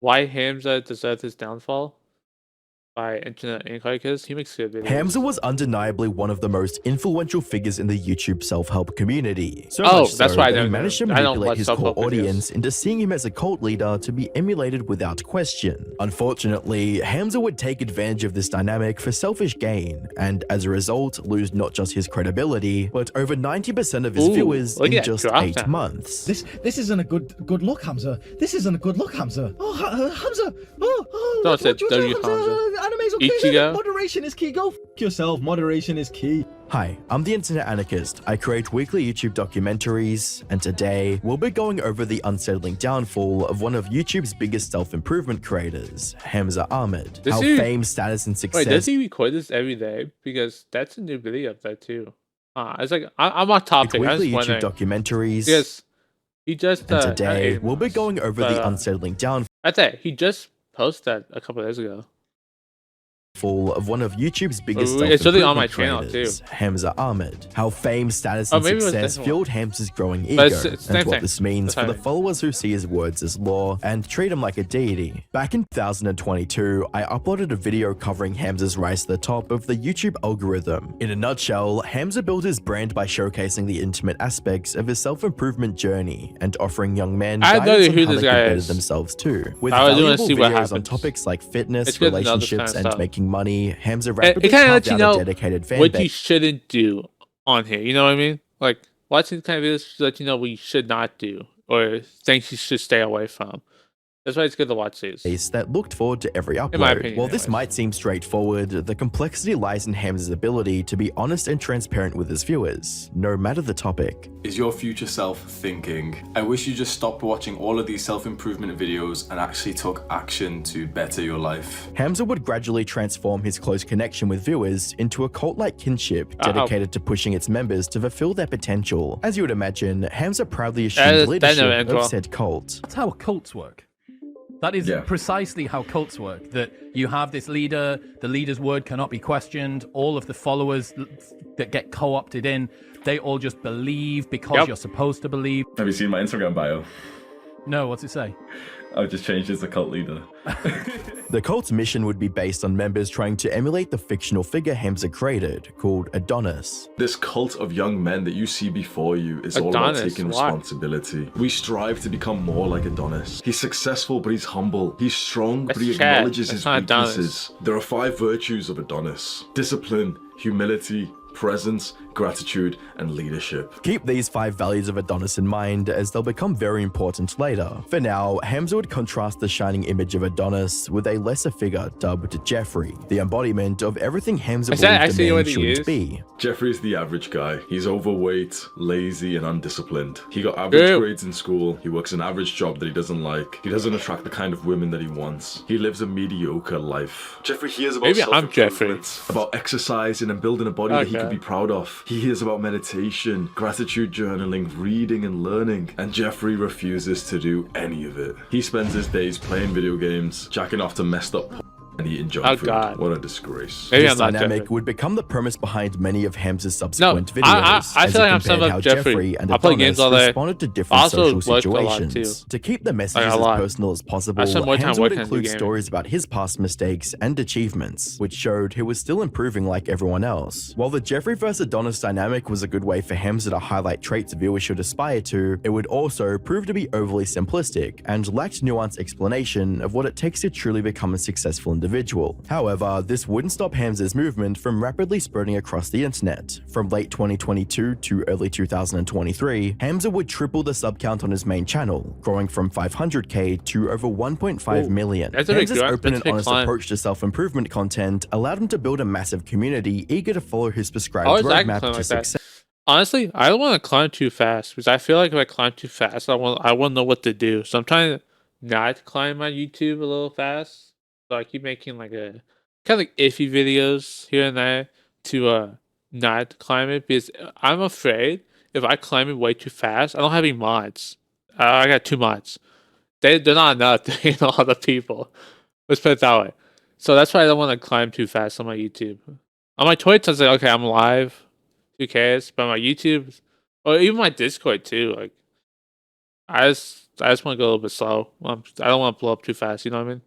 Why Hamza deserved his downfall by Internet Inc. Because he makes good Hamza videos. was undeniably one of the most influential figures in the YouTube self-help community. So Oh, much that's so why I that he don't managed to know. I don't manipulate watch his core self-help videos. audience into seeing him as a cult leader to be emulated without question. Unfortunately, Hamza would take advantage of this dynamic for selfish gain, and as a result, lose not just his credibility, but over 90% of his viewers Look in at that just drop 8 down. months. This isn't a good look, Hamza. This isn't a good look, Hamza. Oh, Hamza. Don't say W Hamza. Hamza. Anime's okay. Ichigo. Moderation is key. Go f yourself. Moderation is key. Hi, I'm the Internet Anarchist. I create weekly YouTube documentaries, and today we'll be going over the unsettling downfall of one of YouTube's biggest self-improvement creators, Hamza Ahmed. How fame, status, and success— Wait, does he record this every day? Because that's a new video up there too. It's like I'm on topic. I'm weekly just YouTube wondering. documentaries. Because he just And today we'll be going over the unsettling downfall I think he just posted that a couple days ago. of one of YouTube's biggest It's really on my self-improvement channel creators, too. Hamza Ahmed. How fame, status, and maybe it was success this one. fueled Hamza's growing ego, But it's and same what thing. this means for the Sorry. followers who see his words as law and treat him like a deity. Back in 2022, I uploaded a video covering Hamza's rise to the top of the YouTube algorithm. In a nutshell, Hamza built his brand by showcasing the intimate aspects of his self-improvement journey and offering young men I have no guidance idea on who how this they guy can better is. themselves too. With I really wanna valuable see what videos on happens. topics like fitness, It's good to know this relationships, kind of and stuff. making money, Hamza It rapidly kind of carved lets you out know a dedicated fan what base. you shouldn't do on here. You know what I mean? Like watching kind of videos let you know what you should not do or things you should stay away from. That's why it's good to watch these. That looked forward to every upload. my opinion, While this anyways. might seem straightforward, the complexity lies in Hamza's ability to be honest and transparent with his viewers, no matter the topic. Is your future self thinking, I wish you just stopped watching all of these self-improvement videos and actually took action to better your life? Hamza would gradually transform his close connection with viewers into a cult-like kinship dedicated to pushing its members to fulfill their potential. As you would imagine, Hamza proudly assumed leadership of said cult. That's how cults work. That is precisely how cults work. That you have this leader, the leader's word cannot be questioned. All of the followers that get co-opted in, they all just believe because you're supposed to believe. Have you seen my Instagram bio? No, what's it say? I've just changed it as a cult leader. The cult's mission would be based on members trying to emulate the fictional figure Hamza created, called Adonis. This cult of young men that you see before you is all about taking responsibility. We strive to become more like Adonis. He's successful, but he's humble. He's strong, but he acknowledges his weaknesses. There are 5 virtues of Adonis: discipline, humility, presence, gratitude, and leadership. Keep these 5 values of Adonis in mind, as they'll become very important later. For now, Hamza would contrast the shining image of Adonis with a lesser figure dubbed Jeffrey, the embodiment of everything Hamza believed a man shouldn't be. Jeffrey's the average guy. He's overweight, lazy, and undisciplined. He got average grades in school. He works an average job that he doesn't like. He doesn't attract the kind of women that he wants. He lives a mediocre life. Jeffrey hears about self-improvement, about exercising and building a body that he can be proud of. He hears about meditation, gratitude journaling, reading, and learning. And Jeffrey refuses to do any of it. He spends his days playing video games, jacking off to messed up and eating junk food. What a disgrace. This dynamic would become the premise behind many of Hamza's subsequent videos. I feel like I'm some how Jeffrey and Adonis responded to different social situations. To keep the message as personal as possible, Hamza would include stories about his past mistakes and achievements, which showed he was still improving like everyone else. While the Jeffrey vs Adonis dynamic was a good way for Hamza to highlight traits viewers should aspire to, it would also prove to be overly simplistic and lacked nuanced explanation of what it takes to truly become a successful individual. However, this wouldn't stop Hamza's movement from rapidly spreading across the internet. From late 2022 to early 2023, Hamza would triple the sub count on his main channel, growing from 500k to over 1.5 million. Hamza's open and honest approach to self-improvement content allowed him to build a massive community eager to follow his prescribed roadmap to success. Honestly, I don't want to climb too fast because I feel like if I climb too fast, I want to know what to do. So I'm trying to not climb my YouTube a little fast. So I keep making like a kind of like iffy videos here and there to not climb it because I'm afraid if I climb it way too fast, I don't have any mods. I got 2 mods. They're not enough to handle all the people. Let's put it that way. So that's why I don't want to climb too fast on my YouTube. On my Twitch, I was like, okay, I'm live. Who cares? But on my YouTube or even my Discord too, like I just I just want to go a little bit slow. I don't want to blow up too fast. You know what I mean?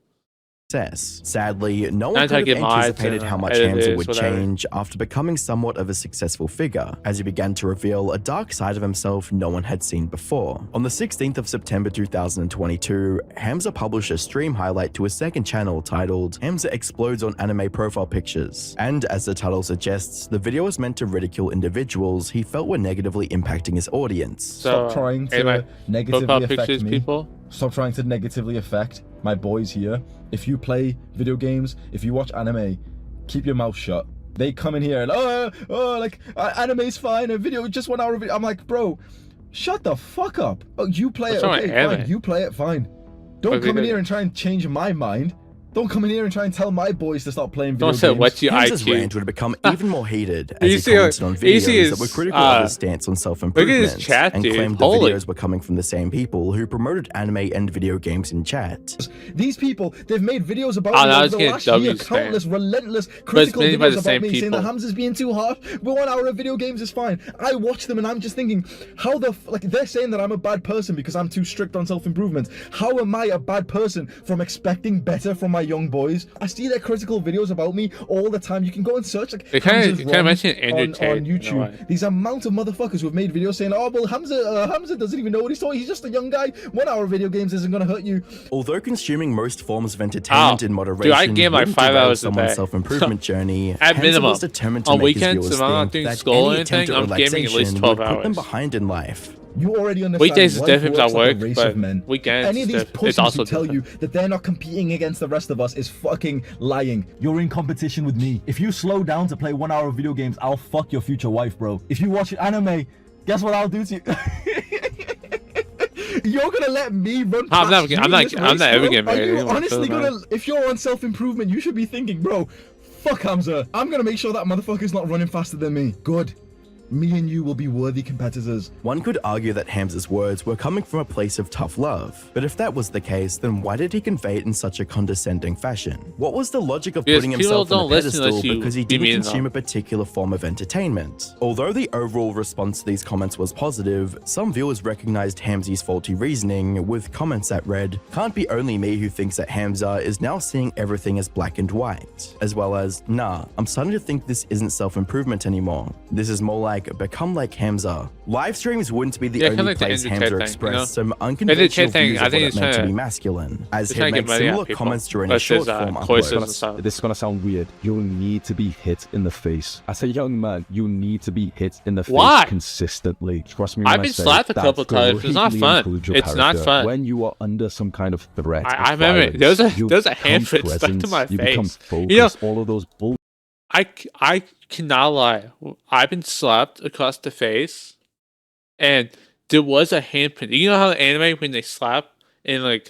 Sadly, no one could have anticipated how much Hamza would change after becoming somewhat of a successful figure, as he began to reveal a dark side of himself no one had seen before. On the 16th of September 2022, Hamza published a stream highlight to his second channel titled Hamza Explodes on Anime Profile Pictures, and as the title suggests, the video was meant to ridicule individuals he felt were negatively impacting his audience. Stop trying to negatively affect me. Stop trying to negatively affect my boys here. If you play video games, if you watch anime, keep your mouth shut. They come in here and like anime's fine, a video just 1 hour video. I'm like, bro, shut the fuck up. Oh, you play it, okay, fine. You play it, fine. Don't come in here and try and change my mind. Don't come in here and try and tell my boys to stop playing video games. What's your Hamza's IQ? rant would have become even more heated as he commented on videos that were critical of his stance on self-improvement and claimed the videos were coming from the same people who promoted anime and video games in chat. These people, they've made videos about me over the last year, countless, relentless, critical videos about me, saying that Hamza's being too harsh, but 1 hour of video games is fine. I watch them and I'm just thinking, how the like they're saying that I'm a bad person because I'm too strict on self-improvement. How am I a bad person from expecting better from my young boys? I see their critical videos about me all the time. You can go and search like Hamza's mention on YouTube. These amount of motherfuckers who have made videos saying, oh well, Hamza doesn't even know what he's talking. He's just a young guy. 1 hour of video games isn't gonna hurt you. Although consuming most forms of entertainment in moderation, dude, I game like 5 hours a day. Self-improvement journey. At minimum, was determined to on make weekends, his if I'm not think doing that school or any attempt anything, at I'm gaming at least 12 would put them hours. behind in life. You already understand. Weekdays is different at work, like but weekends any of these pussies also who tell you that they're not competing against the rest of us is fucking lying. You're in competition with me. If you slow down to play 1 hour of video games, I'll fuck your future wife, bro. If you watch anime, guess what I'll do to you? You're gonna let me run past I'm not ever getting married. Are you honestly gonna? If you're on self-improvement, you should be thinking, bro, fuck Hamza. I'm gonna make sure that motherfucker's not running faster than me. Good. Me and you will be worthy competitors. One could argue that Hamza's words were coming from a place of tough love, but if that was the case, then why did he convey it in such a condescending fashion? What was the logic of putting himself on a pedestal because he didn't consume a particular form of entertainment? Although the overall response to these comments was positive, some viewers recognized Hamza's faulty reasoning with comments that read, "Can't be only me who thinks that Hamza is now seeing everything as black and white," as well as, "Nah, I'm starting to think this isn't self-improvement anymore. This is more like become like Hamza." Live streams wouldn't be the only place Hamza expressed some unconventional views of what it meant to be masculine, as he made similar comments during a short form upload. This is gonna sound weird. You need to be hit in the face. As a young man, you need to be hit in the face consistently. Trust me when I've been slapped a couple times. It's not fun. It's not fun. When you are under some kind of threat, I remember there's a handprint stuck to my face. You become focused. All of those bull. I cannot lie. I've been slapped across the face, and there was a handprint. You know how the anime when they slap and like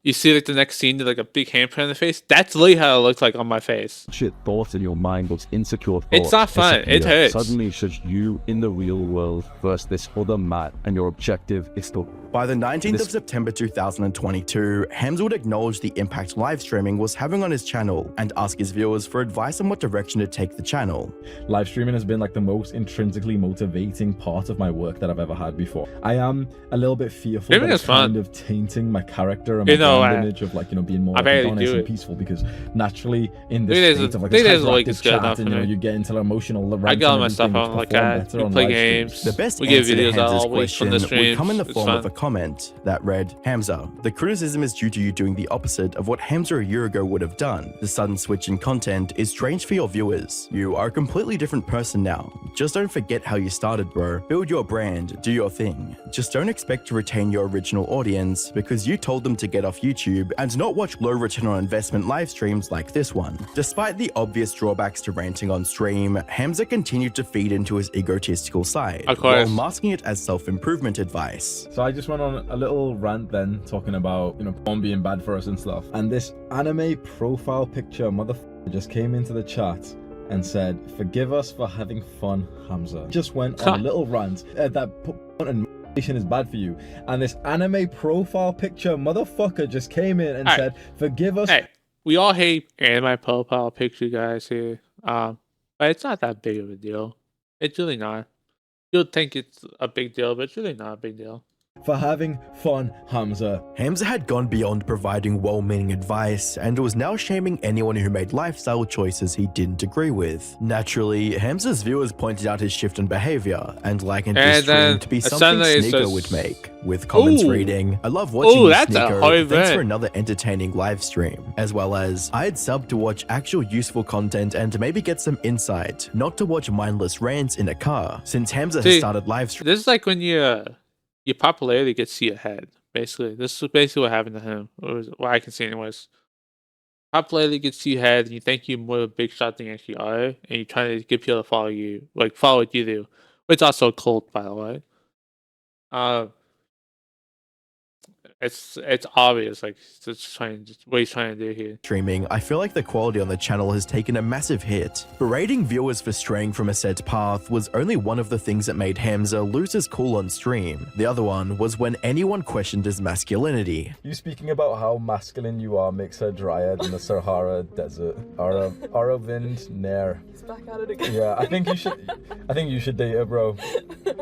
you see like the next scene, there's like a big handprint on the face. That's literally how it looked like on my face. Shit thoughts in your mind, those insecure thoughts. It's not fun. It hurts. Suddenly, it's just you in the real world versus this other man, and your objective is to. By the 19th of September 2022, Hamza would acknowledge the impact live streaming was having on his channel and ask his viewers for advice on what direction to take the channel. Live streaming has been like the most intrinsically motivating part of my work that I've ever had before. I am a little bit fearful that it's kind of tainting my character and my brand image of like, you know, being more honest and peaceful, because naturally in this state of like this hyperactive chat and, you know, you get into emotional I got my stuff on like that. We play games. The best we give answer videos to Hamza's all week from the question would come in the streams. form of a comment that read, "Hamza, the criticism is due to you doing the opposite of what Hamza a year ago would have done. The sudden switch in content is strange for your viewers. You are a completely different person now. Just don't forget how you started, bro. Build your brand, do your thing. Just don't expect to retain your original audience because you told them to get off YouTube and not watch low return on investment live streams like this one." Despite the obvious drawbacks to ranting on stream, Hamza continued to feed into his egotistical side while masking it as self-improvement advice. So I just went on a little rant then, talking about, you know, porn being bad for us and stuff. And this anime profile picture motherfucker just came into the chat and said, "Forgive us for having fun, Hamza." Just went on a little rant that porn and masturbation is bad for you. And this anime profile picture motherfucker just came in and said, "Forgive us." Hey, we all hate anime profile picture guys here. But it's not that big of a deal. It's really not. You'll think it's a big deal, but it's really not a big deal. for having fun, Hamza. Hamza had gone beyond providing well-meaning advice and was now shaming anyone who made lifestyle choices he didn't agree with. Naturally, Hamza's viewers pointed out his shift in behavior and likened this stream to be something Sneaker would make, with comments reading, "I love watching you, Sneaker, thanks for another entertaining live stream," as well as, "I'd sub to watch actual useful content and to maybe get some insight, not to watch mindless rants in a car," since Hamza has started live streaming. This is like when your popularity gets to your head, basically. This is basically what happened to him, or what I can see anyways. Popularity gets to your head, and you think you're more of a big shot than you actually are, and you're trying to get people to follow you, like follow what you do. It's also a cult, by the way. It's obvious, like what he's trying to do here. Streaming, I feel like the quality on the channel has taken a massive hit. Berating viewers for straying from a set path was only one of the things that made Hamza lose his cool on stream. The other one was when anyone questioned his masculinity. You speaking about how masculine you are makes her dryad in the Sahara Desert. Aravind Nair. He's back at it again. Yeah, I think you should date her, bro.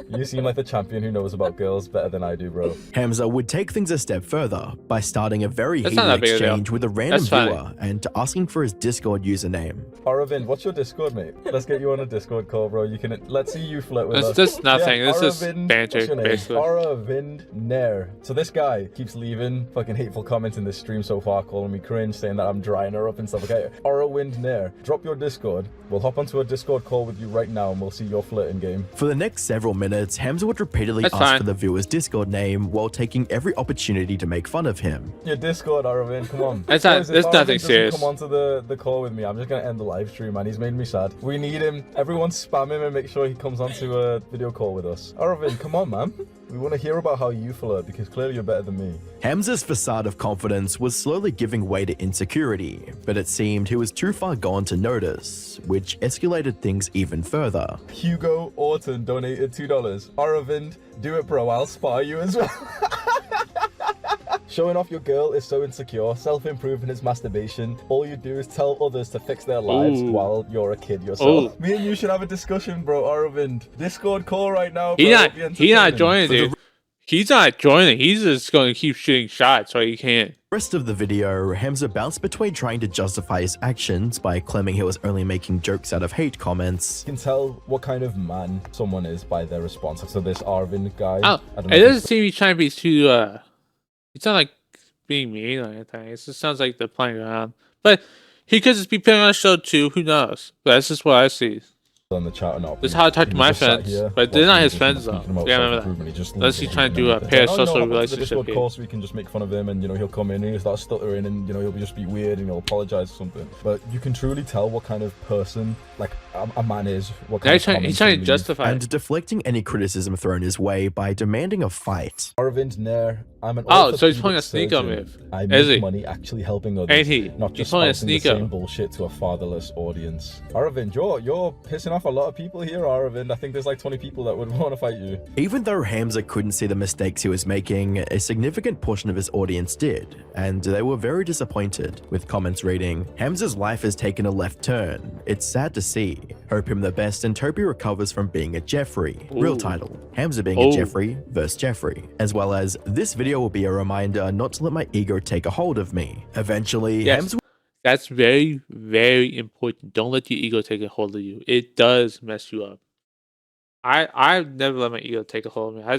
You seem like the champion who knows about girls better than I do, bro. Hamza would take things a step further by starting a very heated exchange with a random viewer and asking for his Discord username. Aravind, what's your Discord, mate? Let's get you on a Discord call, bro. Let's see you flirt with us. It's just nothing. Yeah, it's just banter, basically. Aravind Nair. So this guy keeps leaving fucking hateful comments in this stream so far, calling me cringe, saying that I'm drying her up and stuff. Okay, Aravind Nair, drop your Discord. We'll hop onto a Discord call with you right now and we'll see your flirting game. For the next several minutes, Hamza would repeatedly ask for the viewer's Discord name while taking every opportunity to make fun of him. Your Discord, Aravind, come on. It's nothing serious. Come onto the call with me. I'm just gonna end the live stream, man. He's made me sad. We need him. Everyone spam him and make sure he comes onto a video call with us. Aravind, come on, man. We want to hear about how you flirt because clearly you're better than me. Hamza's facade of confidence was slowly giving way to insecurity, but it seemed he was too far gone to notice, which escalated things even further. Hugo Orton donated $2. Aravind, do it, bro. I'll spy you as well. Showing off your girl is so insecure. Self-improvement is masturbation. All you do is tell others to fix their lives while you're a kid yourself. Me and you should have a discussion, bro. Aravind, Discord call right now, bro. He's not joining, dude. He's not joining. He's just going to keep shooting shots so he can't. Rest of the video, Hamza bounced between trying to justify his actions by claiming he was only making jokes out of hate comments. You can tell what kind of man someone is by their response. So this Aravind guy. It doesn't seem he's trying to be too it's not like being mean or anything. It just sounds like they're playing around. But he could just be putting on a show too. Who knows? But that's just what I see. On the chat or not. This is how I talk to my friends, but they're not his friends though. Yeah, remember that. Unless he's trying to do a parasocial relationship here. Course, we can just make fun of him, and he'll come in and he'll start stuttering, and he'll just be weird, and he'll apologize or something. But you can truly tell what kind of person like a man is. What kind of he's trying to justify and deflecting any criticism thrown his way by demanding a fight. Aravind Nair, I'm an so he's pulling a sneaker move. I make money actually helping others. Ain't he? Not just spouting the same bullshit to a fatherless audience. Aravind, you're pissing off a lot of people here, Aravind. I think there's like 20 people that would want to fight you. Even though Hamza couldn't see the mistakes he was making, a significant portion of his audience did, and they were very disappointed, with comments reading, "Hamza's life has taken a left turn. It's sad to see. Hope him the best and hope he recovers from being a Jeffrey." Real title, Hamza being a Jeffrey versus Jeffrey. As well as, "This video will be a reminder not to let my ego take a hold of me." Eventually, Hamza... That's very, very important. Don't let your ego take a hold of you. It does mess you up. I've never let my ego take a hold of me. I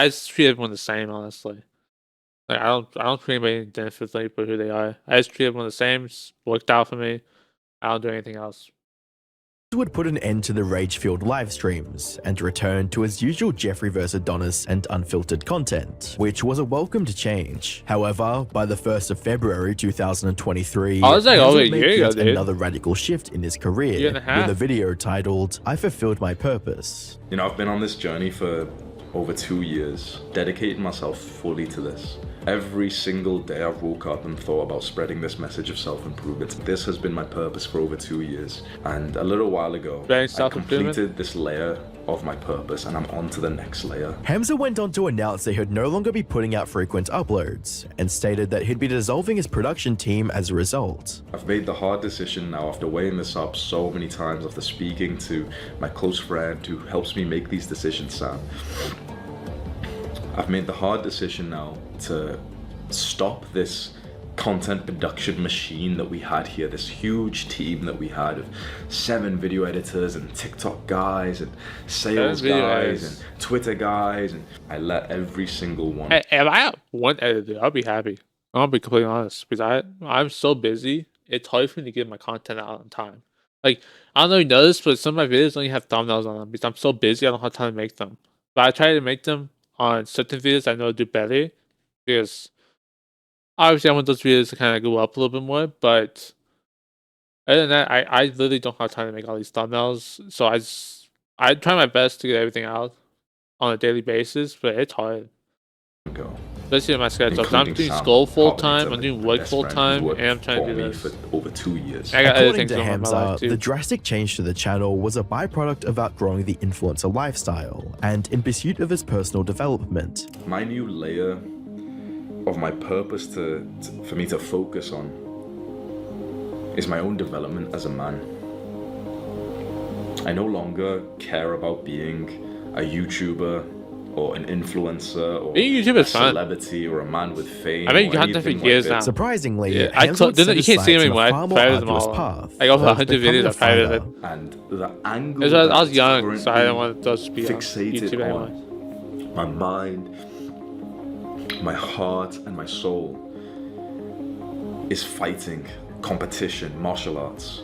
just treat everyone the same, honestly. Like I don't treat anybody differently for who they are. I just treat everyone the same. It's worked out for me. I don't do anything else. Would put an end to the rage-fueled live streams and return to his usual Jeffrey vs Adonis and unfiltered content, which was a welcomed change. However, by the 1st of February 2023, I was like, another radical shift in his career with a video titled "I Fulfilled My Purpose." I've been on this journey for over 2 years, dedicating myself fully to this. Every single day I've woke up and thought about spreading this message of self-improvement. This has been my purpose for over 2 years. And a little while ago, I completed this layer of my purpose and I'm on to the next layer. Hamza went on to announce that he would no longer be putting out frequent uploads and stated that he'd be dissolving his production team as a result. I've made the hard decision now after weighing this up so many times, after speaking to my close friend who helps me make these decisions, Sam. I've made the hard decision now to stop this content production machine that we had here, this huge team that we had of 7 video editors and TikTok guys and sales guys and Twitter guys, and I let every single one. Hey, if I have one editor, I'll be happy. I'll be completely honest, because I'm so busy. It's hard for me to get my content out on time. Like, I don't know if you noticed, but some of my videos only have thumbnails on them because I'm so busy. I don't have time to make them. But I try to make them on certain videos I know do better, because obviously I want those videos to kind of go up a little bit more. But other than that, I literally don't have time to make all these thumbnails. So I try my best to get everything out on a daily basis, but it's hard. Go. Especially in my schedule. I'm doing school full time, I'm doing work full time, and I'm trying to do this for over 2 years. I got other According things to going on in my Hamza, life too. the drastic change to the channel was a byproduct of outgrowing the influencer lifestyle and in pursuit of his personal development. My new layer of my purpose for me to focus on is my own development as a man. I no longer care about being a YouTuber or an influencer or a celebrity or a man with fame. I mean, you have to for years now. Surprisingly, yeah, you can't see me anymore. I private them all. Like over 100 videos I private. And the angle I was young, so I didn't want those to be fixated on YouTube anymore. My mind, my heart, and my soul is fighting, competition, martial arts.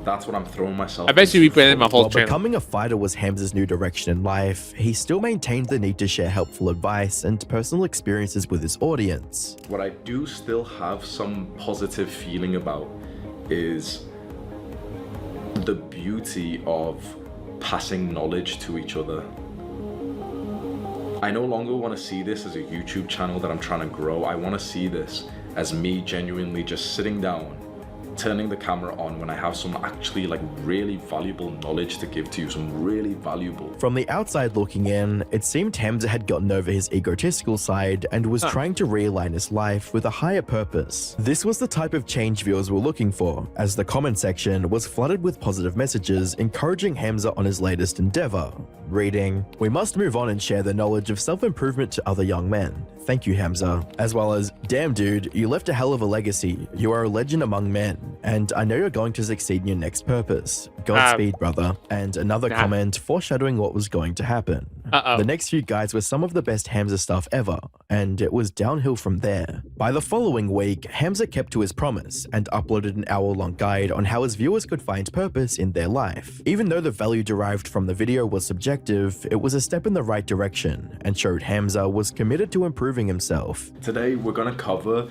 That's what I'm throwing myself. I basically rebranded my whole channel. Becoming a fighter was Hamza's new direction in life, he still maintained the need to share helpful advice and personal experiences with his audience. What I do still have some positive feeling about is the beauty of passing knowledge to each other. I no longer want to see this as a YouTube channel that I'm trying to grow. I want to see this as me genuinely just sitting down, turning the camera on when I have some actually like really valuable knowledge to give to you, some really valuable. From the outside looking in, it seemed Hamza had gotten over his egotistical side and was trying to realign his life with a higher purpose. This was the type of change viewers were looking for, as the comment section was flooded with positive messages encouraging Hamza on his latest endeavor. Reading, "We must move on and share the knowledge of self-improvement to other young men. Thank you, Hamza." As well as, "Damn dude, you left a hell of a legacy. You are a legend among men, and I know you're going to succeed in your next purpose. Godspeed, brother." And another comment foreshadowing what was going to happen. The next few guides were some of the best Hamza stuff ever, and it was downhill from there. By the following week, Hamza kept to his promise and uploaded an hour-long guide on how his viewers could find purpose in their life. Even though the value derived from the video was subjective, it was a step in the right direction and showed Hamza was committed to improving himself. Today we're going to cover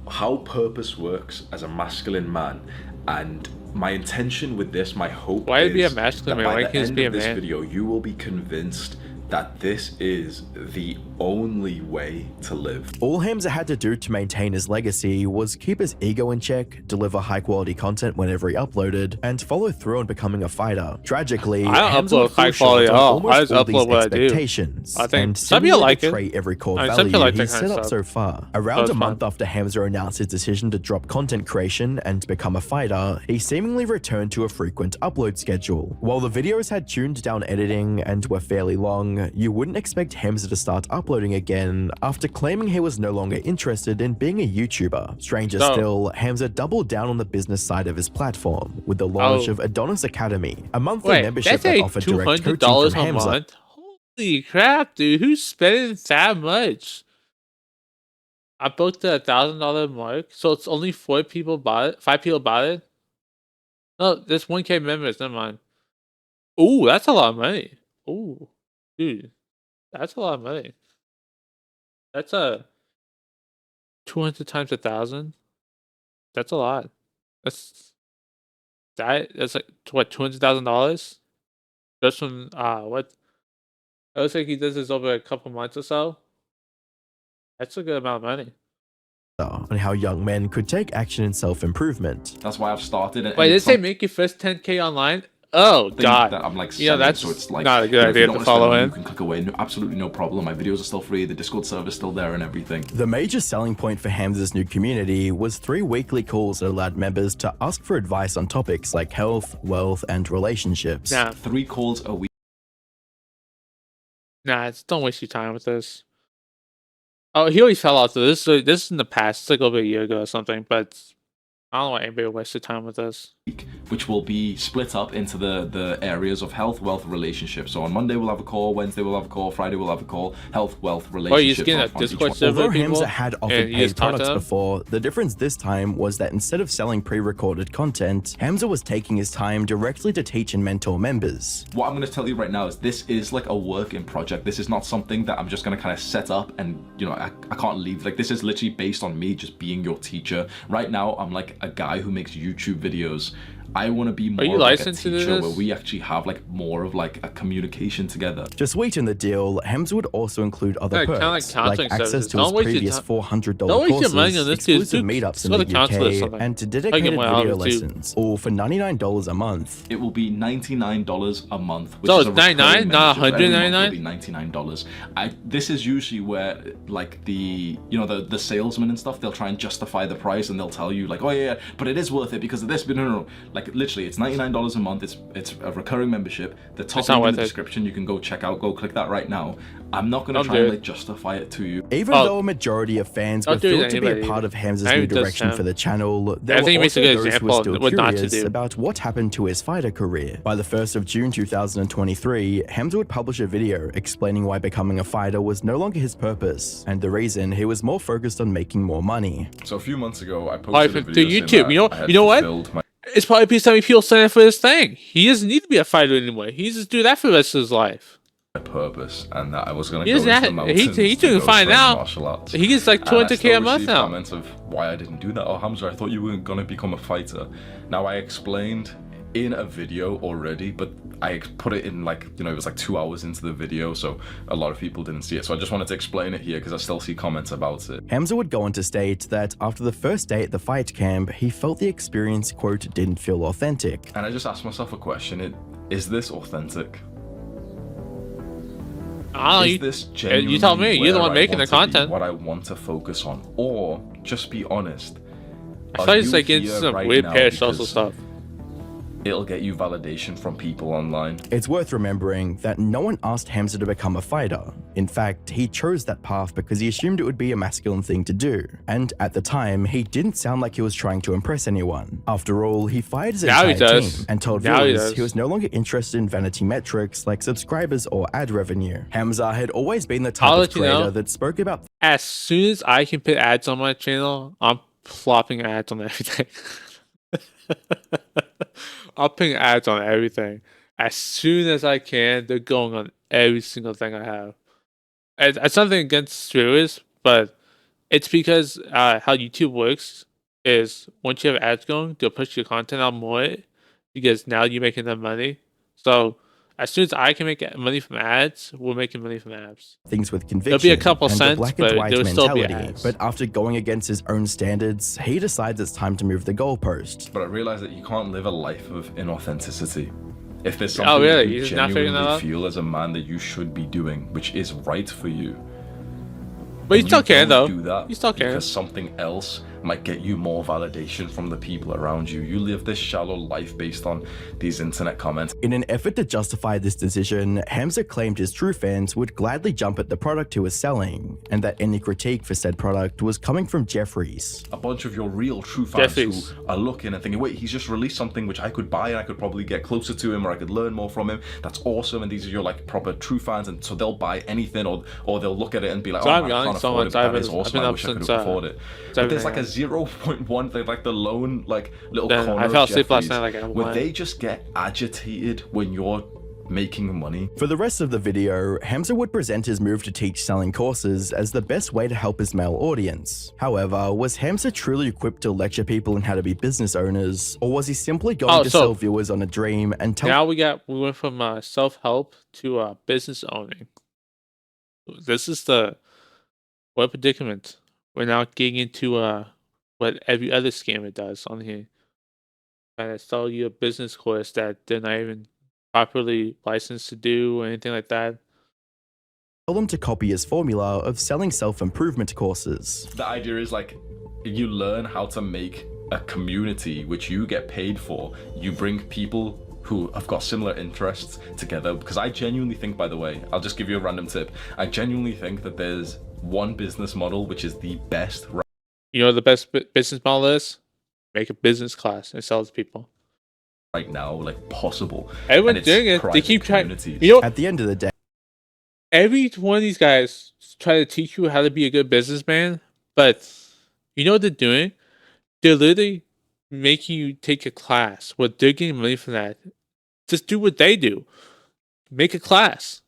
how purpose works as a masculine man, and my intention with this, my hope is be a masculine that man? by the end of this video you will be convinced that this is the only way to live. All Hamza had to do to maintain his legacy was keep his ego in check, deliver high-quality content whenever he uploaded, and follow through on becoming a fighter. Tragically, I don't Hamza upload high quality at all. I just upload what I do. I think some people like betray it. every core some value people like he's set up so far. Around a month after Hamza announced his decision to drop content creation and become a fighter, he seemingly returned to a frequent upload schedule. While the videos had tuned down editing and were fairly long, you wouldn't expect Hamza to start uploading again after claiming he was no longer interested in being a YouTuber. Stranger still, Hamza doubled down on the business side of his platform with the launch of Adonis Academy, a monthly membership that offered direct coaching from Hamza. Month? Holy crap, dude! Who's spending that much? I broke the $1,000 mark, so it's only 4 people bought it. 5 people bought it. No, there's 1K members. Never mind. Ooh, that's a lot of money. Ooh, dude, that's a lot of money. That's 200 times 1,000. That's a lot. That's like what, $200,000? Just from what? It looks like he does this over a couple months or so. That's a good amount of money. On how young men could take action in self-improvement. That's why I've started it. Wait, did they make your first 10K online? Oh god, that I'm like that's so it's like, not a good idea to follow in. You can click away, absolutely no problem. My videos are still free, the Discord server's still there and everything. The major selling point for Hamza's new community was 3 weekly calls that allowed members to ask for advice on topics like health, wealth, and relationships. Nah, 3 calls a week. Nah, don't waste your time with this. Oh, he always fell off. This is in the past. It's like over a year ago or something. But I don't know why anybody wasted time with this. Which will be split up into the areas of health, wealth, relationships. So on Monday we'll have a call, Wednesday we'll have a call, Friday we'll have a call, health, wealth, relationships. Although Hamza had offered paid products before, the difference this time was that instead of selling pre-recorded content, Hamza was taking his time directly to teach and mentor members. What I'm going to tell you right now is this is like a work in project. This is not something that I'm just going to kind of set up and, you know, I can't leave. Like, this is literally based on me just being your teacher. Right now, I'm like a guy who makes YouTube videos. I want to be more like a teacher where we actually have like more of like a communication together. To sweeten the deal, Hamza would also include other perks, like access to his previous $400 courses, exclusive meetups in the UK, and to dedicated video lessons, all for $99 a month. It will be $99 a month. So it's $99, not $199? It will be $99. This is usually where like the salesmen and stuff, they'll try and justify the price and they'll tell you like, oh yeah, but it is worth it because of this. But no. Like literally, it's $99 a month. It's a recurring membership. The top link in the description, you can go check out. Go click that right now. I'm not gonna try and like justify it to you. Even though a majority of fans were thrilled to be a part of Hamza's new direction for the channel, there were also those who were still curious about what happened to his fighter career. By the 1st of June 2023, Hamza would publish a video explaining why becoming a fighter was no longer his purpose, and the reason he was more focused on making more money. So a few months ago, I posted a video to YouTube. You know what? It's probably because so many people signing up for this thing. He doesn't need to be a fighter anymore. He just do that for the rest of his life. Purpose, and that I was going to go into the mountains. He's doing fine now. He gets like 200K a month now. Comments of why I didn't do that. Oh, Hamza, I thought you were going to become a fighter. Now I explained in a video already, but I put it in like, you know, it was like 2 hours into the video, so a lot of people didn't see it. So I just wanted to explain it here because I still see comments about it. Hamza would go on to state that after the first day at the fight camp, he felt the experience, quote, didn't feel authentic. And I just asked myself a question, is this authentic? Is this genuinely you tell me, you're the one making the content. What I want to focus on, or just be honest. I thought it's like into some weird parasocial stuff. It'll get you validation from people online. It's worth remembering that no one asked Hamza to become a fighter. In fact, he chose that path because he assumed it would be a masculine thing to do. And at the time, he didn't sound like he was trying to impress anyone. After all, he fired his entire team and told viewers he was no longer interested in vanity metrics like subscribers or ad revenue. Hamza had always been the type of creator that spoke about... As soon as I can put ads on my channel, I'm plopping ads on everything. I'll ping ads on everything. As soon as I can, they're going on every single thing I have. It's nothing against viewers, but it's because how YouTube works is once you have ads going, they'll push your content out more because now you're making them money. So as soon as I can make money from ads, we're making money from ads. Things with conviction. There'll be a couple cents, but there'll still be ads. But after going against his own standards, he decides it's time to move the goalpost. But I realized that you can't live a life of inauthenticity. If there's something that you genuinely feel as a man that you should be doing, which is right for you. But you still can, though. Do that you still can. Because something else might get you more validation from the people around you. You live this shallow life based on these internet comments. In an effort to justify this decision, Hamza claimed his true fans would gladly jump at the product he was selling, and that any critique for said product was coming from Jeffries. A bunch of your real true fans who are looking and thinking, wait, he's just released something which I could buy and I could probably get closer to him or I could learn more from him. That's awesome. And these are your like proper true fans, and so they'll buy anything or they'll look at it and be like, oh, man, I can't afford it, but that is awesome. I wish I could afford it. But there's like a 0.1 thing, like the lone like little corner I fell asleep last night like where they just get agitated when you're making money. For the rest of the video, Hamza would present his move to teach selling courses as the best way to help his male audience. However, was Hamza truly equipped to lecture people on how to be business owners, or was he simply going to sell viewers on a dream and tell... Now we went from self-help to business owning. This is what predicament we're now getting into what every other scammer does on here. Trying to sell you a business course that they're not even properly licensed to do or anything like that. Tell them to copy his formula of selling self-improvement courses. The idea is like you learn how to make a community which you get paid for. You bring people who have got similar interests together, because I genuinely think, by the way, I'll just give you a random tip. I genuinely think that there's one business model, which is the best. You know what the best business model is? Make a business class and sell it to people. Right now, like possible. Everyone's doing it. They keep trying. At the end of the day, every one of these guys try to teach you how to be a good businessman, but you know what they're doing? They're literally making you take a class. What they're getting money from that. Just do what they do. Make a class.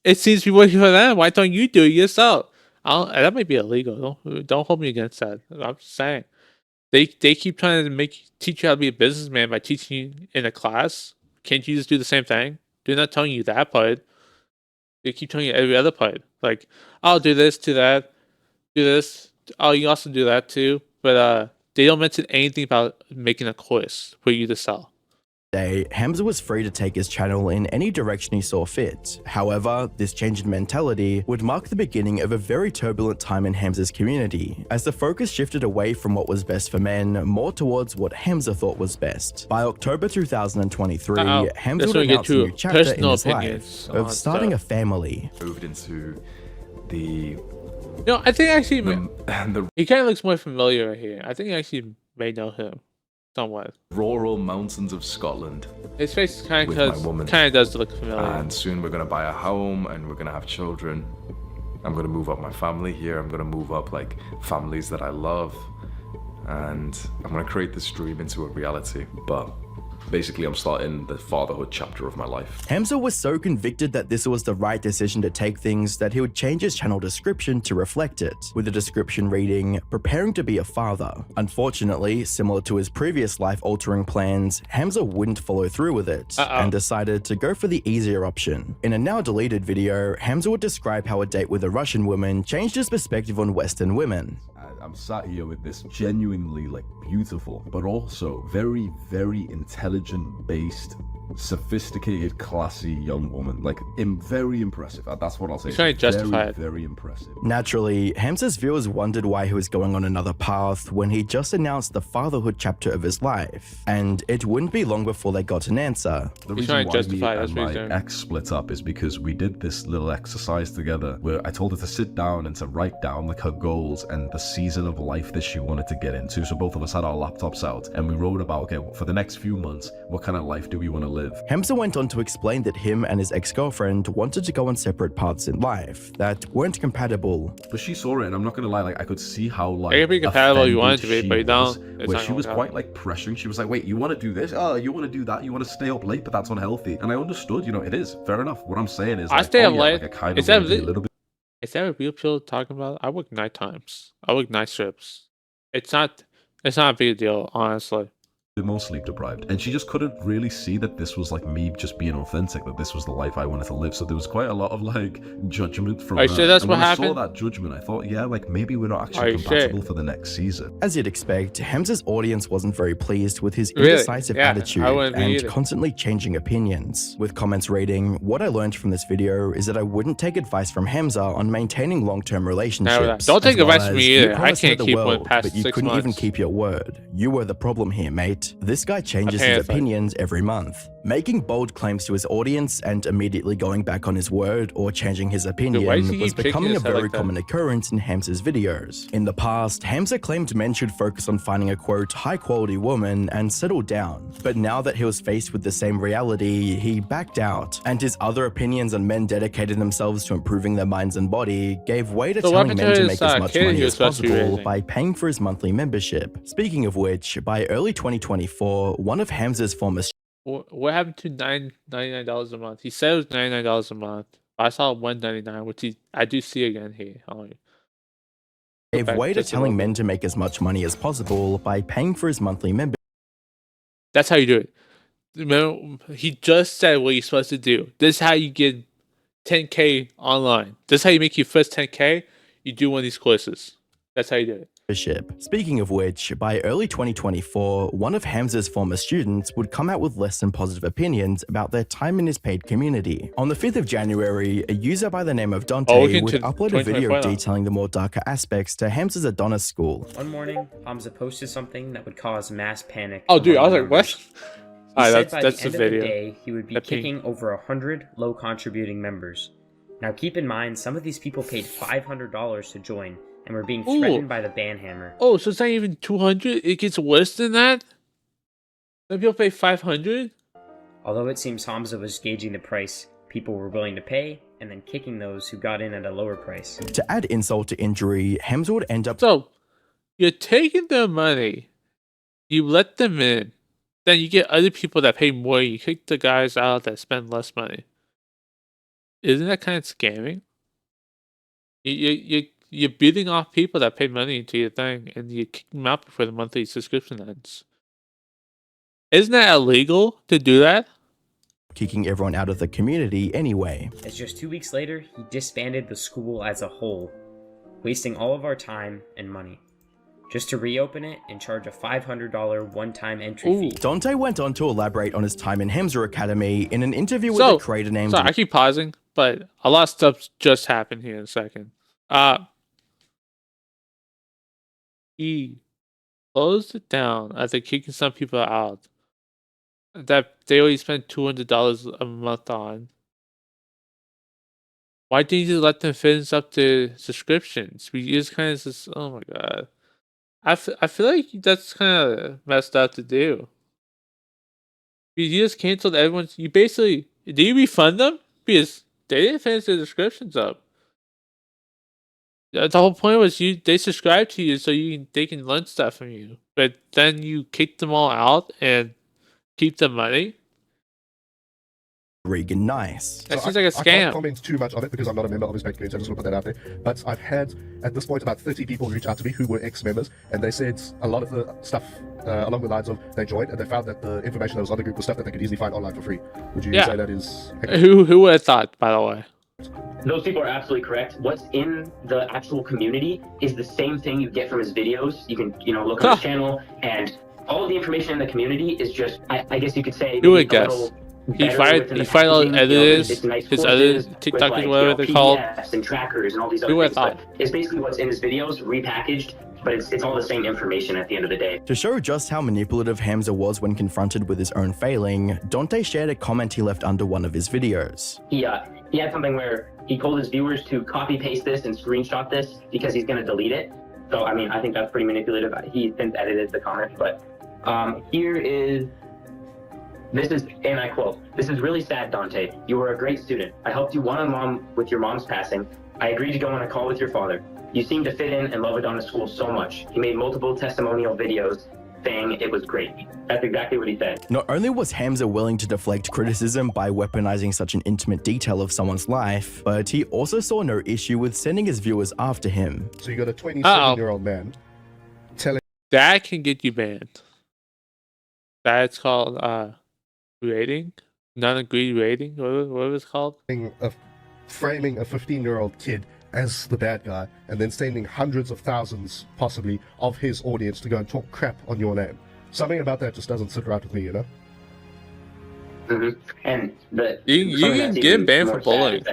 It seems to be working for them. Why don't you do it yourself? That might be illegal. Don't hold me against that. I'm just saying. They keep trying to teach you how to be a businessman by teaching you in a class. Can't you just do the same thing? They're not telling you that part. They keep telling you every other part. Like, I'll do this, do that, do this. Oh, you also do that too. But they don't mention anything about making a course for you to sell. Hamza was free to take his channel in any direction he saw fit. However, this change in mentality would mark the beginning of a very turbulent time in Hamza's community, as the focus shifted away from what was best for men, more towards what Hamza thought was best. By October 2023, Hamza would announce a new chapter in his life of starting a family. Moved into the... No, I think actually he kind of looks more familiar right here. I think I actually may know him. Somewhat. Rural mountains of Scotland. His face kind of does look familiar. And soon we're gonna buy a home and we're gonna have children. I'm gonna move up my family here. I'm gonna move up like families that I love, and I'm gonna create this dream into a reality. But basically, I'm starting the fatherhood chapter of my life. Hamza was so convicted that this was the right decision to take things that he would change his channel description to reflect it, with the description reading, "Preparing to be a father." Unfortunately, similar to his previous life-altering plans, Hamza wouldn't follow through with it, and decided to go for the easier option. In a now-deleted video, Hamza would describe how a date with a Russian woman changed his perspective on Western women. I'm sat here with this genuinely like beautiful, but also very, very intelligent based, sophisticated, classy young woman. Like, very impressive. That's what I'll say. Trying to justify it. Very impressive. Naturally, Hamza's viewers wondered why he was going on another path when he just announced the fatherhood chapter of his life, and it wouldn't be long before they got an answer. The reason why me and my ex split up is because we did this little exercise together where I told her to sit down and to write down like her goals and the season of life that she wanted to get into. So both of us had our laptops out and we wrote about, okay, for the next few months, what kind of life do we want to live? Hamza went on to explain that him and his ex-girlfriend wanted to go on separate paths in life that weren't compatible. But she saw it, and I'm not gonna lie, like I could see how like it could be compatible you wanted to be, but you don't. Where she was quite like pressuring. She was like, "Wait, you want to do this? Oh, you want to do that? You want to stay up late, but that's unhealthy." And I understood, you know, it is fair enough. What I'm saying is, I like, stay up late. Like, I kind of a little bit. Is that a real pill talking about? I work night times. I work night strips. It's not a big deal, honestly. More sleep deprived, and she just couldn't really see that this was like me just being authentic, that this was the life I wanted to live. So there was quite a lot of like judgment from her. Sure that's and what when happened? I saw that judgment, I thought, yeah, like maybe we're not actually compatible for the next season. As you'd expect, Hamza's audience wasn't very pleased with his indecisive attitude and constantly changing opinions, with comments reading, "What I learned from this video is that I wouldn't take advice from Hamza on maintaining long-term relationships. Don't take advice from me either. I can't keep one past 6 months. But you couldn't even keep your word. You were the problem here, mate. This guy changes his opinions every month." Making bold claims to his audience and immediately going back on his word or changing his opinion was becoming a very common occurrence in Hamza's videos. In the past, Hamza claimed men should focus on finding a quote high-quality woman and settle down. But now that he was faced with the same reality, he backed out, and his other opinions on men dedicating themselves to improving their minds and body gave way to telling men to make as much money as possible by paying for his monthly membership. Speaking of which, by early 2024, one of Hamza's former... What happened to $99 a month? He said it was $99 a month. I saw $199, which I do see again here. Gave way to telling men to make as much money as possible by paying for his monthly membership. That's how you do it. Remember, he just said what you're supposed to do. This is how you get 10K online. This is how you make your first 10K. You do one of these courses. That's how you do it. Speaking of which, by early 2024, one of Hamza's former students would come out with less than positive opinions about their time in his paid community. On the 5th of January, a user by the name of Dante would upload a video detailing the more darker aspects to Hamza's Adonis school. One morning, Hamza posted something that would cause mass panic. Oh dude, I was like, what? He said by the end of the day, he would be kicking over 100 low contributing members. Now keep in mind, some of these people paid $500 to join and were being threatened by the banhammer. Oh, so it's not even 200? It gets worse than that? Some people pay 500? Although it seems Hamza was gauging the price people were willing to pay and then kicking those who got in at a lower price. To add insult to injury, Hamza would end up... So, you're taking their money, you let them in, then you get other people that pay more, you kick the guys out that spend less money. Isn't that kind of scamming? You're beating off people that pay money into your thing, and you kick them out before the monthly subscription ends. Isn't that illegal to do that? Kicking everyone out of the community anyway. As just 2 weeks later, he disbanded the school as a whole, wasting all of our time and money, just to reopen it and charge a $500 one-time entry fee. Dante went on to elaborate on his time in Hamza Academy in an interview with a creator named... Sorry, I keep pausing, but a lot of stuff just happened here in a second. He closed it down after kicking some people out that they already spent $200 a month on. Why didn't you let them finish up the subscriptions? We just kind of just, oh my god. I feel like that's kind of messed up to do. You just canceled everyone's... You basically... Did you refund them? Because they didn't finish their subscriptions up. The whole point was they subscribed to you so they can learn stuff from you. But then you kick them all out and keep the money? Regan Nice. That seems like a scam. I can't comment too much on it because I'm not a member of his page community. I just want to put that out there. But I've had, at this point, about 30 people reach out to me who were ex-members, and they said a lot of the stuff along the lines of they joined and they found that the information that was on the group was stuff that they could easily find online for free. Would you say that is... Who would have thought, by the way? Those people are absolutely correct. What's in the actual community is the same thing you get from his videos. You can, look on his channel, and all of the information in the community is just, I guess you could say... Who would guess? He fired all the editors, his other TikTokers, whatever they're called. And trackers and all these other things. But it's basically what's in his videos repackaged, but it's all the same information at the end of the day. To show just how manipulative Hamza was when confronted with his own failing, Dante shared a comment he left under one of his videos. He had something where he told his viewers to copy paste this and screenshot this because he's going to delete it. So, I mean, I think that's pretty manipulative. He since edited the comment, but here is... This is, and I quote, "This is really sad, Dante. You were a great student. I helped you one-on-one with your mom's passing. I agreed to go on a call with your father. You seem to fit in and love Adana School so much. He made multiple testimonial videos saying it was great." That's exactly what he said. Not only was Hamza willing to deflect criticism by weaponizing such an intimate detail of someone's life, but he also saw no issue with sending his viewers after him. So you got a 27-year-old man telling... That can get you banned. That's called, rating? Non-agreed rating? What was it called? Framing a 15-year-old kid as the bad guy and then sending hundreds of thousands, possibly, of his audience to go and talk crap on your name. Something about that just doesn't sit right with me, you know? And you can get banned for bullying.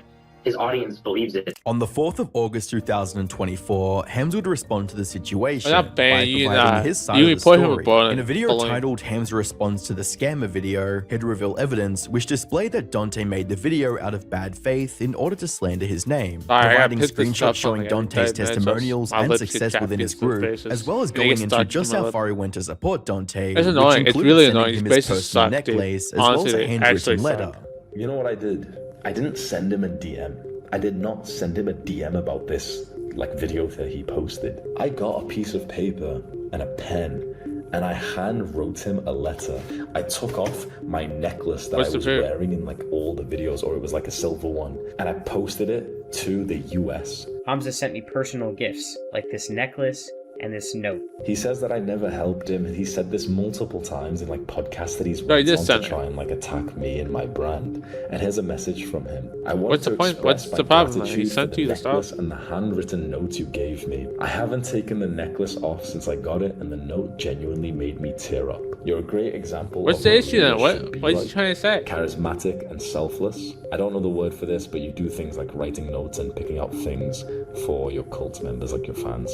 His audience believes it. On the 4th of August 2024, Hamza would respond to the situation by providing his side of the story. In a video titled Hamza Responds to the Scammer video, he'd reveal evidence which displayed that Dante made the video out of bad faith in order to slander his name, providing screenshots showing Dante's testimonials and success within his group, as well as going into just how far he went to support Dante, which included it's really annoying. Him his personal necklace, as well as a handwritten letter. You know what I did? I didn't send him a DM. I did not send him a DM about this video that he posted. I got a piece of paper and a pen and I hand wrote him a letter. I took off my necklace that I was wearing in all the videos, or it was a silver one, and I posted it to the US. Hamza sent me personal gifts like this necklace and this note. He says that I never helped him, and he said this multiple times in podcasts that he's went on to try and attack me and my brand. And here's a message from him. I want What's to the point? express What's the problem? gratitude He sent for you the the necklace stuff. and the handwritten note you gave me. I haven't taken the necklace off since I got it, and the note genuinely made me tear up. You're a great example. What's of the issue then? What is like. he trying to say? Charismatic and selfless. I don't know the word for this, but you do things like writing notes and picking out things for your cult members, like your fans.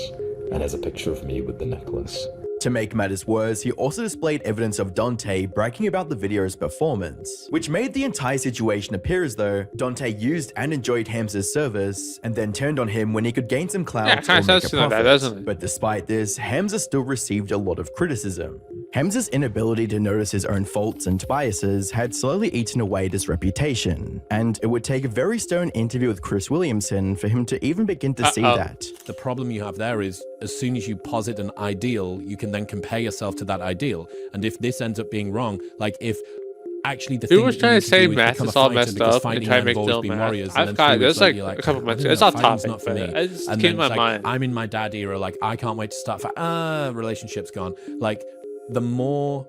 And there's a picture of me with the necklace. To make matters worse, he also displayed evidence of Dante bragging about the video's performance, which made the entire situation appear as though Dante used and enjoyed Hamza's service, and then turned on him when he could gain some clout or make a profit. But despite this, Hamza still received a lot of criticism. Hamza's inability to notice his own faults and biases had slowly eaten away at his reputation, and it would take a very stern interview with Chris Williamson for him to even begin to see that. The problem you have there is, as soon as you posit an ideal, you can then compare yourself to that ideal. And if this ends up being wrong, like if actually the thing was trying to say math is all messed up and try to make it math. I've got there's like a couple months. It's off topic, not for me. It just and came then to my mind. I'm in my dad era. Like I can't wait to start. Relationship's gone. Like the more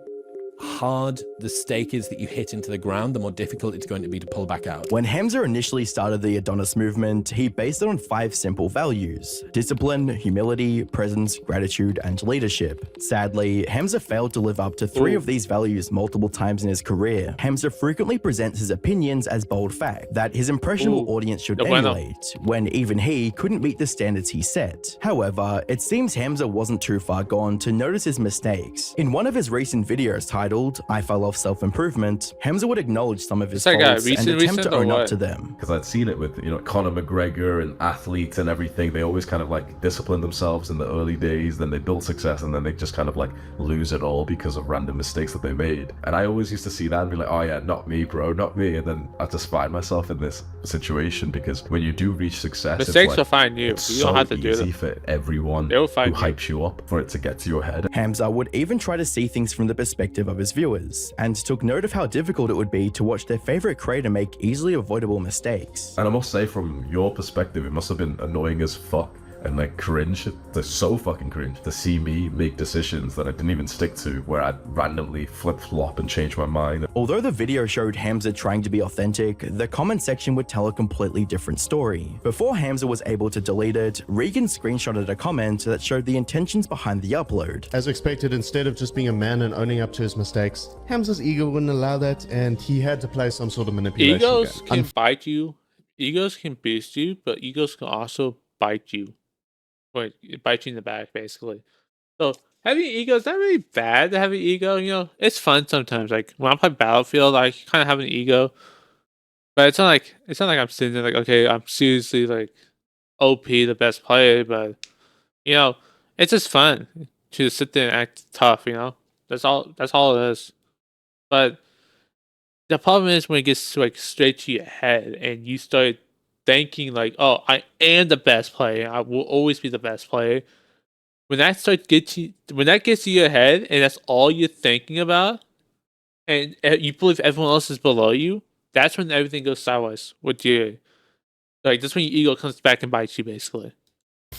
hard the stake is that you hit into the ground, the more difficult it's going to be to pull back out. When Hamza initially started the Adonis movement, he based it on 5 simple values: discipline, humility, presence, gratitude, and leadership. Sadly, Hamza failed to live up to 3 of these values multiple times in his career. Hamza frequently presents his opinions as bold fact that his impressionable audience should emulate, when even he couldn't meet the standards he set. However, it seems Hamza wasn't too far gone to notice his mistakes. In one of his recent videos titled I Fell Off Self-Improvement, Hamza would acknowledge some of his faults and attempt to own up to them. Because I'd seen it with, Conor McGregor and athletes and everything. They always kind of like discipline themselves in the early days, then they build success, and then they just kind of like lose it all because of random mistakes that they made. And I always used to see that and be like, oh yeah, not me, bro, not me. And then I just find myself in this situation because when you do reach success, mistakes will find you. You don't have to do it for everyone who hypes you up for it to get to your head. Hamza would even try to see things from the perspective of his viewers, and took note of how difficult it would be to watch their favorite creator make easily avoidable mistakes. And I must say, from your perspective, it must have been annoying as fuck and like cringe. They're so fucking cringe to see me make decisions that I didn't even stick to, where I'd randomly flip-flop and change my mind. Although the video showed Hamza trying to be authentic, the comment section would tell a completely different story. Before Hamza was able to delete it, Regan screenshotted a comment that showed the intentions behind the upload. As expected, instead of just being a man and owning up to his mistakes, Hamza's ego wouldn't allow that, and he had to play some sort of manipulation Egos game. can bite you, egos can boost you, but egos can also bite you. Or bite you in the back, basically. So having ego is not really bad to have an ego. It's fun sometimes. Like when I play Battlefield, I kind of have an ego, but it's not like I'm sitting there like, okay, I'm seriously like OP, the best player. But it's just fun to just sit there and act tough. That's all it is. But the problem is when it gets like straight to your head and you start thinking like, oh, I am the best player, I will always be the best player. When that gets to your head and that's all you're thinking about, and you believe everyone else is below you, that's when everything goes sideways with you. Like that's when your ego comes back and bites you, basically.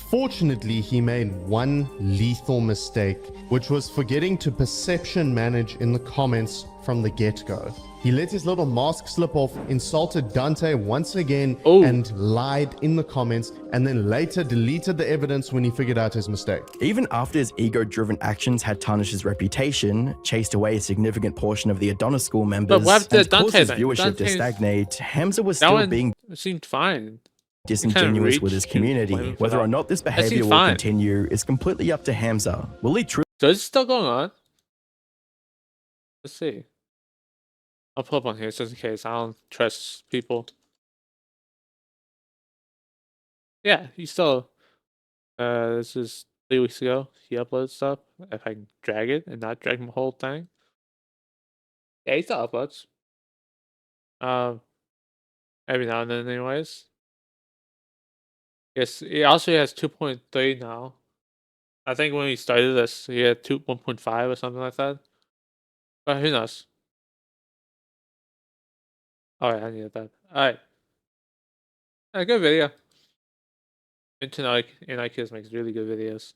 Fortunately, he made one lethal mistake, which was forgetting to perception manage in the comments from the get-go. He let his little mask slip off, insulted Dante once again, and lied in the comments, and then later deleted the evidence when he figured out his mistake. Even after his ego-driven actions had tarnished his reputation, chased away a significant portion of the Adonis school members, and caused his viewership to stagnate, Hamza was still being seemed fine. Disingenuous with his community. Whether or not this behavior will continue is completely up to Hamza. Will he truly? So it's still going on? Let's see. I'll pull up on here just in case. I don't trust people. Yeah, he still. This is 3 weeks ago. He uploaded stuff. If I can drag it and not drag the whole thing. Yeah, he still uploads. Every now and then, anyways. Yes, he also has 2.3 now. I think when we started this, he had 1.5 or something like that. But who knows? Alright, I needed that. Alright. A good video. Actias makes really good videos.